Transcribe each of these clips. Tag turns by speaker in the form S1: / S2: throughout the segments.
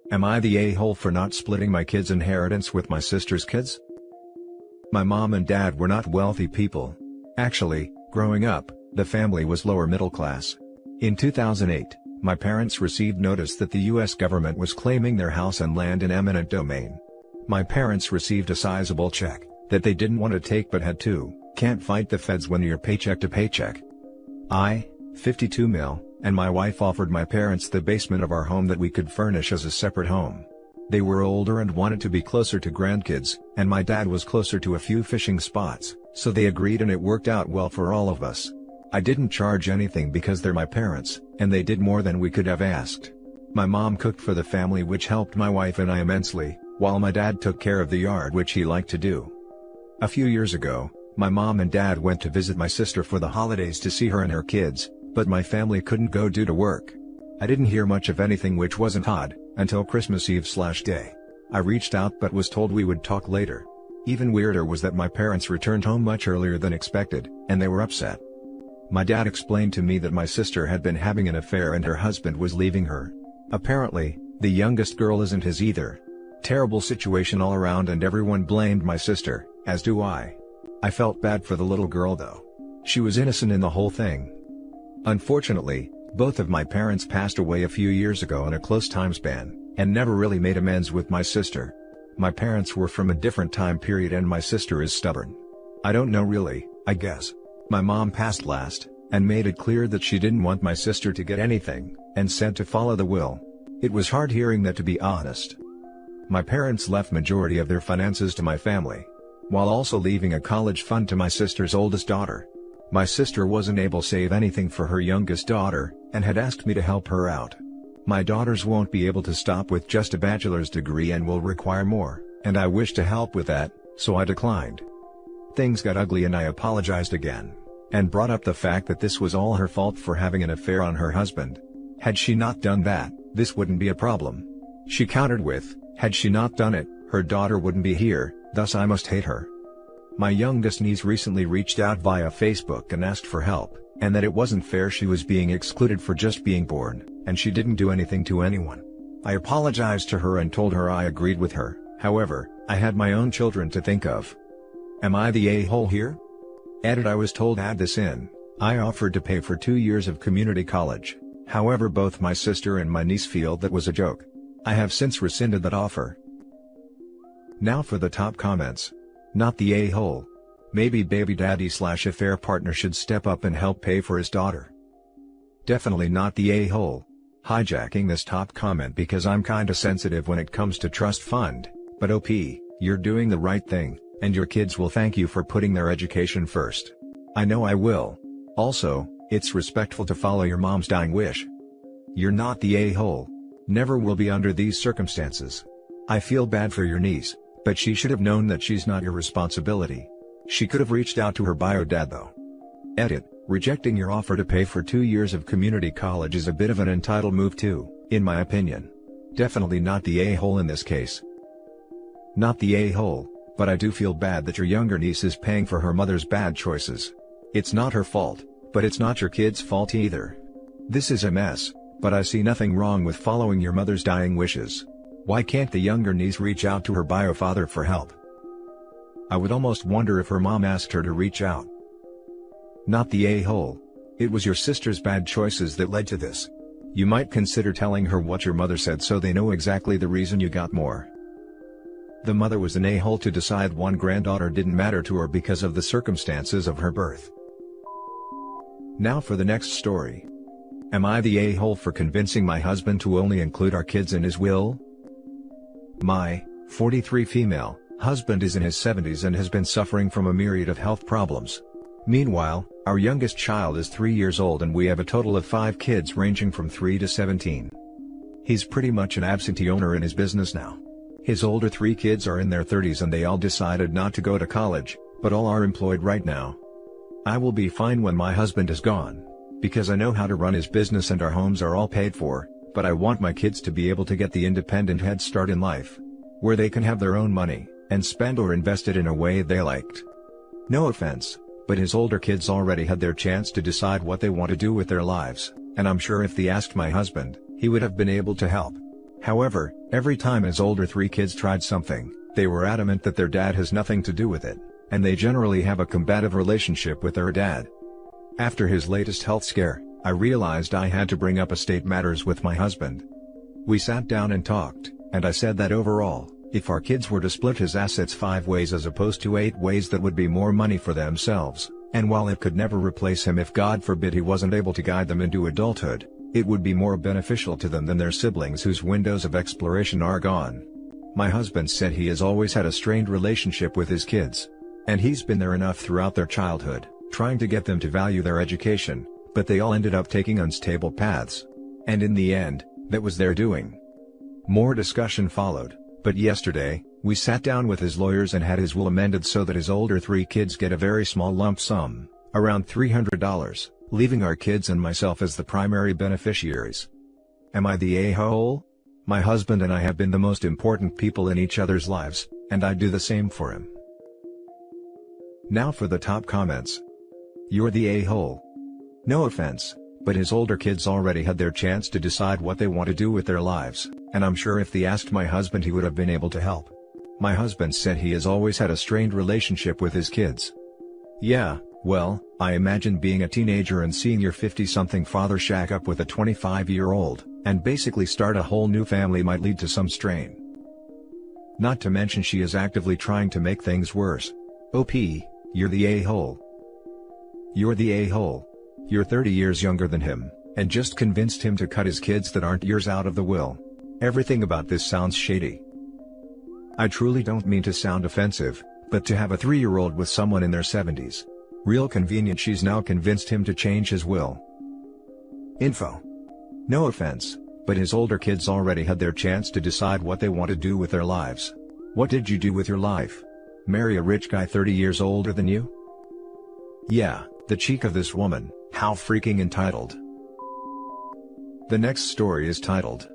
S1: Am I the a-hole for not splitting my kids' inheritance with my sister's kids? My mom and dad were not wealthy people. Actually, growing up, the family was lower middle class. In 2008, my parents received notice that the US government was claiming their house and land in eminent domain. My parents received a sizable check that they didn't want to take but had to. Can't fight the feds when you're paycheck to paycheck. I, 52 mil, and my wife offered my parents the basement of our home that we could furnish as a separate home. They were older and wanted to be closer to grandkids, and my dad was closer to a few fishing spots, so they agreed and it worked out well for all of us. I didn't charge anything because they're my parents, and they did more than we could have asked. My mom cooked for the family, which helped my wife and I immensely, while my dad took care of the yard, which he liked to do. A few years ago, my mom and dad went to visit my sister for the holidays to see her and her kids, but my family couldn't go due to work. I didn't hear much of anything, which wasn't odd, until Christmas Eve/day. I reached out but was told we would talk later. Even weirder was that my parents returned home much earlier than expected, and they were upset. My dad explained to me that my sister had been having an affair and her husband was leaving her. Apparently, the youngest girl isn't his either. Terrible situation all around, and everyone blamed my sister, as do I. I felt bad for the little girl though. She was innocent in the whole thing. Unfortunately, both of my parents passed away a few years ago in a close time span, and never really made amends with my sister. My parents were from a different time period and my sister is stubborn. I don't know really, I guess. My mom passed last, and made it clear that she didn't want my sister to get anything, and said to follow the will. It was hard hearing that, to be honest. My parents left majority of their finances to my family, while also leaving a college fund to my sister's oldest daughter. My sister wasn't able to save anything for her youngest daughter, and had asked me to help her out. My daughters won't be able to stop with just a bachelor's degree and will require more, and I wish to help with that, so I declined. Things got ugly and I apologized again, and brought up the fact that this was all her fault for having an affair on her husband. Had she not done that, this wouldn't be a problem. She countered with, had she not done it, her daughter wouldn't be here, thus I must hate her. My youngest niece recently reached out via Facebook and asked for help, and that it wasn't fair she was being excluded for just being born, and she didn't do anything to anyone. I apologized to her and told her I agreed with her. However, I had my own children to think of. Am I the a-hole here? Edit: I was told add this in. I offered to pay for 2 years of community college. However, both my sister and my niece feel that was a joke. I have since rescinded that offer. Now for the top comments. Not the a-hole. Maybe baby daddy/affair partner should step up and help pay for his daughter. Definitely not the a-hole. Hijacking this top comment because I'm kinda sensitive when it comes to trust fund, but OP, you're doing the right thing, and your kids will thank you for putting their education first. I know I will. Also, it's respectful to follow your mom's dying wish. You're not the a-hole. Never will be under these circumstances. I feel bad for your niece, but she should have known that she's not your responsibility. She could have reached out to her bio dad though. Edit: rejecting your offer to pay for 2 years of community college is a bit of an entitled move too, in my opinion. Definitely not the a-hole in this case. Not the a-hole, but I do feel bad that your younger niece is paying for her mother's bad choices. It's not her fault, but it's not your kid's fault either. This is a mess, but I see nothing wrong with following your mother's dying wishes. Why can't the younger niece reach out to her bio father for help? I would almost wonder if her mom asked her to reach out. Not the a-hole. It was your sister's bad choices that led to this. You might consider telling her what your mother said so they know exactly the reason you got more. The mother was an a-hole to decide one granddaughter didn't matter to her because of the circumstances of her birth. Now for the next story. Am I the a-hole for convincing my husband to only include our kids in his will? My 43 female husband is in his 70s and has been suffering from a myriad of health problems. Meanwhile, our youngest child is 3 years old and we have a total of 5 kids ranging from 3 to 17. He's pretty much an absentee owner in his business now. His older 3 kids are in their 30s and they all decided not to go to college, but all are employed right now. I will be fine when my husband is gone, because I know how to run his business and our homes are all paid for, but I want my kids to be able to get the independent head start in life, where they can have their own money, and spend or invest it in a way they liked. No offense, but his older kids already had their chance to decide what they want to do with their lives, and I'm sure if they asked my husband, he would have been able to help. However, Every time his older 3 kids tried something, they were adamant that their dad has nothing to do with it, and they generally have a combative relationship with their dad. After his latest health scare, I realized I had to bring up estate matters with my husband. We sat down and talked, and I said that overall, if our kids were to split his assets 5 ways as opposed to 8 ways, that would be more money for themselves, and while it could never replace him if God forbid he wasn't able to guide them into adulthood, it would be more beneficial to them than their siblings whose windows of exploration are gone. My husband said he has always had a strained relationship with his kids. And he's been there enough throughout their childhood, trying to get them to value their education, but they all ended up taking unstable paths. And in the end, that was their doing. More discussion followed, but yesterday, we sat down with his lawyers and had his will amended so that his older 3 kids get a very small lump sum, around $300, leaving our kids and myself as the primary beneficiaries. Am I the a-hole? My husband and I have been the most important people in each other's lives, and I do the same for him. Now for the top comments. You're the a-hole. No offense, but his older kids already had their chance to decide what they want to do with their lives, and I'm sure if they asked my husband he would have been able to help. My husband said he has always had a strained relationship with his kids. Yeah, well, I imagine being a teenager and seeing your 50-something father shack up with a 25-year-old, and basically start a whole new family might lead to some strain. Not to mention she is actively trying to make things worse. OP. You're the a-hole. You're the a-hole. You're 30 years younger than him, and just convinced him to cut his kids that aren't yours out of the will. Everything about this sounds shady. I truly don't mean to sound offensive, but to have a 3-year-old with someone in their 70s. Real convenient she's now convinced him to change his will. Info. No offense, but his older kids already had their chance to decide what they want to do with their lives. What did you do with your life? Marry a rich guy 30 years older than you? Yeah, the cheek of this woman, how freaking entitled. The next story is titled,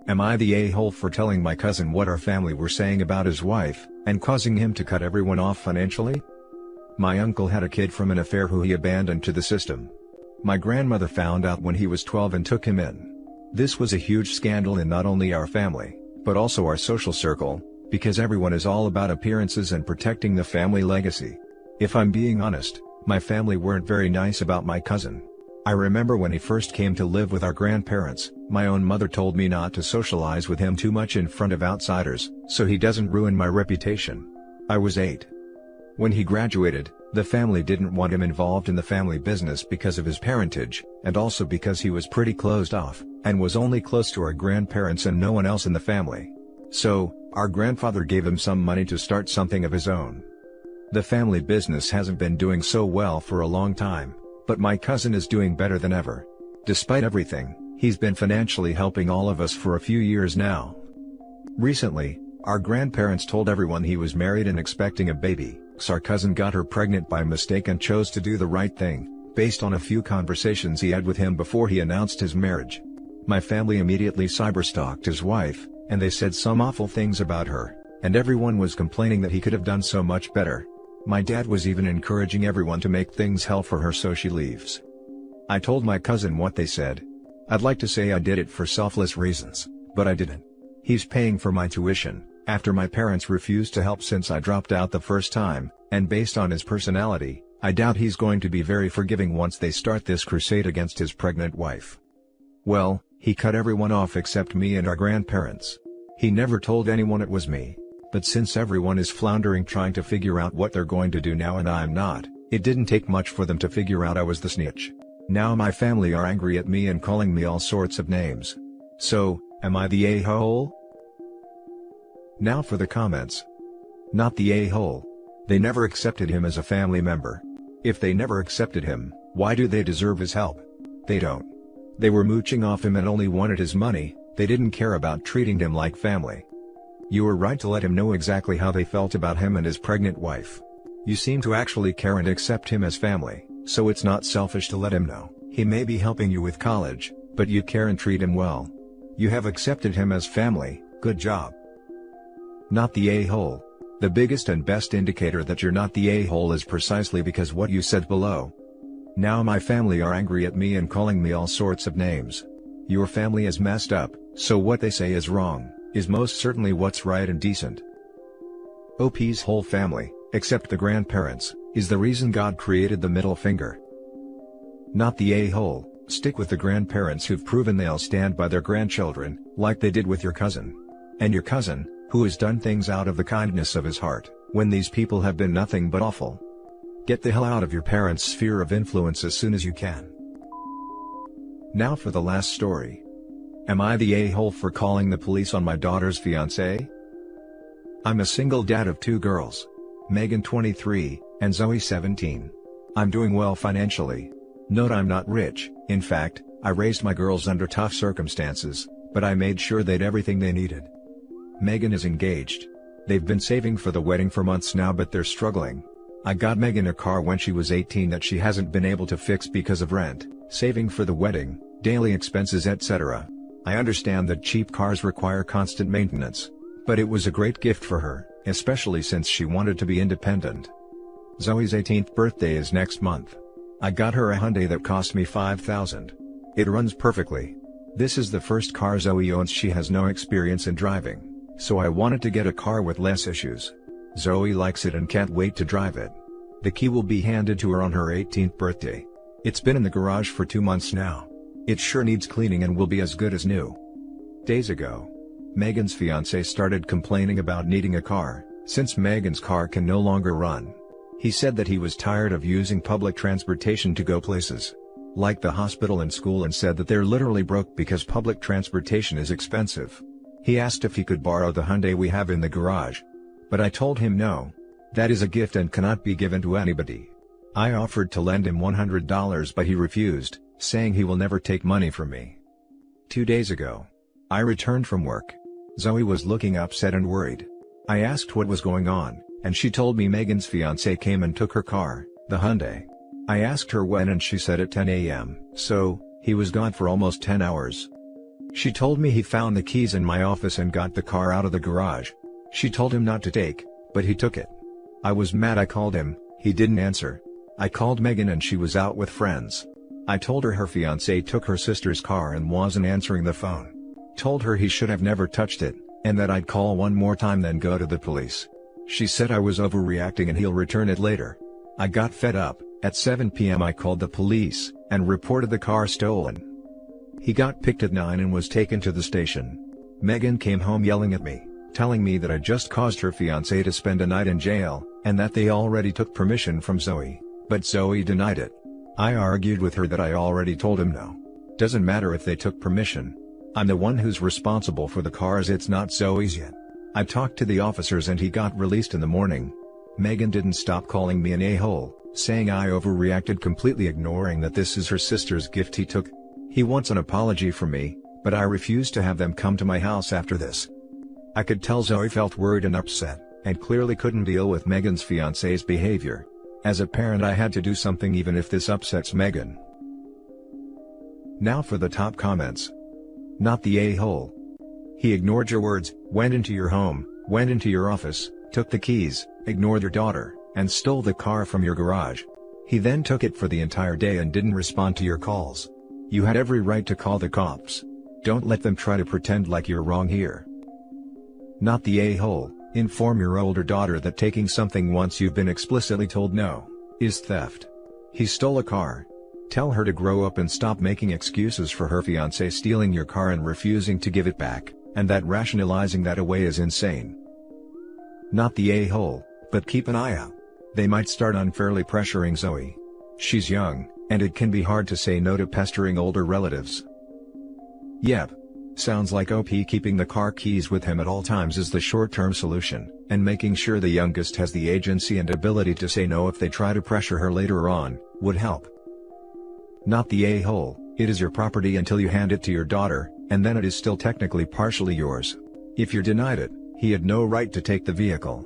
S1: Am I the a-hole for telling my cousin what our family were saying about his wife, and causing him to cut everyone off financially? My uncle had a kid from an affair who he abandoned to the system. My grandmother found out when he was 12 and took him in. This was a huge scandal in not only our family, but also our social circle, because everyone is all about appearances and protecting the family legacy. If I'm being honest, my family weren't very nice about my cousin. I remember when he first came to live with our grandparents, my own mother told me not to socialize with him too much in front of outsiders, so he doesn't ruin my reputation. I was 8. When he graduated, the family didn't want him involved in the family business because of his parentage, and also because he was pretty closed off, and was only close to our grandparents and no one else in the family. So, our grandfather gave him some money to start something of his own. The family business hasn't been doing so well for a long time, but my cousin is doing better than ever. Despite everything, he's been financially helping all of us for a few years now. Recently, our grandparents told everyone he was married and expecting a baby, so our cousin got her pregnant by mistake and chose to do the right thing, based on a few conversations he had with him before he announced his marriage. My family immediately cyberstalked his wife, and they said some awful things about her, and everyone was complaining that he could have done so much better. My dad was even encouraging everyone to make things hell for her so she leaves. I told my cousin what they said. I'd like to say I did it for selfless reasons, but I didn't. He's paying for my tuition, after my parents refused to help since I dropped out the first time, and based on his personality, I doubt he's going to be very forgiving once they start this crusade against his pregnant wife. Well, he cut everyone off except me and our grandparents. He never told anyone it was me. But since everyone is floundering trying to figure out what they're going to do now and I'm not, it didn't take much for them to figure out I was the snitch. Now my family are angry at me and calling me all sorts of names. So, am I the a-hole? Now for the comments. Not the a-hole. They never accepted him as a family member. If they never accepted him, why do they deserve his help? They don't. They were mooching off him and only wanted his money, they didn't care about treating him like family. You were right to let him know exactly how they felt about him and his pregnant wife. You seem to actually care and accept him as family, so it's not selfish to let him know. He may be helping you with college, but you care and treat him well. You have accepted him as family, good job. Not the a-hole. The biggest and best indicator that you're not the a-hole is precisely because what you said below. Now my family are angry at me and calling me all sorts of names. Your family is messed up, so what they say is wrong. is most certainly what's right and decent. OP's whole family, except the grandparents, is the reason God created the middle finger. Not the a-hole. Stick with the grandparents who've proven they'll stand by their grandchildren, like they did with your cousin. And your cousin, who has done things out of the kindness of his heart, when these people have been nothing but awful. Get the hell out of your parents' sphere of influence as soon as you can. Now for the last story. Am I the a-hole for calling the police on my daughter's fiancé? I'm a single dad of 2 girls. Megan 23, and Zoe 17. I'm doing well financially. Note I'm not rich. In fact, I raised my girls under tough circumstances, but I made sure they'd everything they needed. Megan is engaged. They've been saving for the wedding for months now, but they're struggling. I got Megan a car when she was 18 that she hasn't been able to fix because of rent, saving for the wedding, daily expenses, etc. I understand that cheap cars require constant maintenance, but it was a great gift for her, especially since she wanted to be independent. Zoe's 18th birthday is next month. I got her a Hyundai that cost me $5,000. It runs perfectly. This is the first car Zoe owns. She has no experience in driving, so I wanted to get a car with less issues. Zoe likes it and can't wait to drive it. The key will be handed to her on her 18th birthday. It's been in the garage for 2 months now. It sure needs cleaning and will be as good as new. Days ago, Megan's fiancé started complaining about needing a car, since Megan's car can no longer run. He said that he was tired of using public transportation to go places, like the hospital and school, and said that they're literally broke because public transportation is expensive. He asked if he could borrow the Hyundai we have in the garage. But I told him no. That is a gift and cannot be given to anybody. I offered to lend him $100 but he refused, saying he will never take money from me. 2 days ago, I returned from work. Zoe was looking upset and worried. I asked what was going on, and she told me Megan's fiancé came and took her car, the Hyundai. I asked her when and she said at 10 a.m., so, he was gone for almost 10 hours. She told me he found the keys in my office and got the car out of the garage. She told him not to take, but he took it. I was mad. I called him, he didn't answer. I called Megan and she was out with friends. I told her her fiancé took her sister's car and wasn't answering the phone. Told her he should have never touched it, and that I'd call one more time then go to the police. She said I was overreacting and he'll return it later. I got fed up. At 7 p.m. I called the police, and reported the car stolen. He got picked at 9 and was taken to the station. Megan came home yelling at me, telling me that I just caused her fiancé to spend a night in jail, and that they already took permission from Zoe, but Zoe denied it. I argued with her that I already told him no. Doesn't matter if they took permission. I'm the one who's responsible for the cars, it's not Zoe's yet. I talked to the officers and he got released in the morning. Megan didn't stop calling me an a-hole, saying I overreacted, completely ignoring that this is her sister's gift he took. He wants an apology from me, but I refused to have them come to my house after this. I could tell Zoe felt worried and upset, and clearly couldn't deal with Megan's fiancé's behavior. As a parent I had to do something even if this upsets Megan. Now for the top comments. Not the a-hole. He ignored your words, went into your home, went into your office, took the keys, ignored your daughter, and stole the car from your garage. He then took it for the entire day and didn't respond to your calls. You had every right to call the cops. Don't let them try to pretend like you're wrong here. Not the a-hole. Inform your older daughter that taking something once you've been explicitly told no, is theft. He stole a car. Tell her to grow up and stop making excuses for her fiancé stealing your car and refusing to give it back, and that rationalizing that away is insane. Not the a-hole, but keep an eye out. They might start unfairly pressuring Zoe. She's young, and it can be hard to say no to pestering older relatives. Yep. Sounds like OP keeping the car keys with him at all times is the short-term solution, and making sure the youngest has the agency and ability to say no if they try to pressure her later on, would help. Not the a-hole. It is your property until you hand it to your daughter, and then it is still technically partially yours. If you're denied it, he had no right to take the vehicle.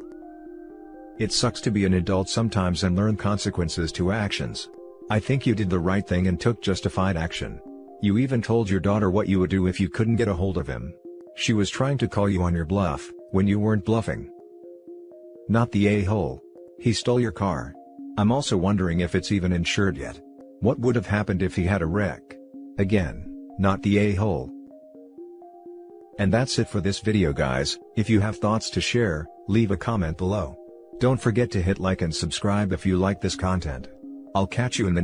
S1: It sucks to be an adult sometimes and learn consequences to actions. I think you did the right thing and took justified action. You even told your daughter what you would do if you couldn't get a hold of him. She was trying to call you on your bluff, when you weren't bluffing. Not the a-hole. He stole your car. I'm also wondering if it's even insured yet. What would have happened if he had a wreck? Again, not the a-hole. And that's it for this video guys. If you have thoughts to share, leave a comment below. Don't forget to hit like and subscribe if you like this content. I'll catch you in the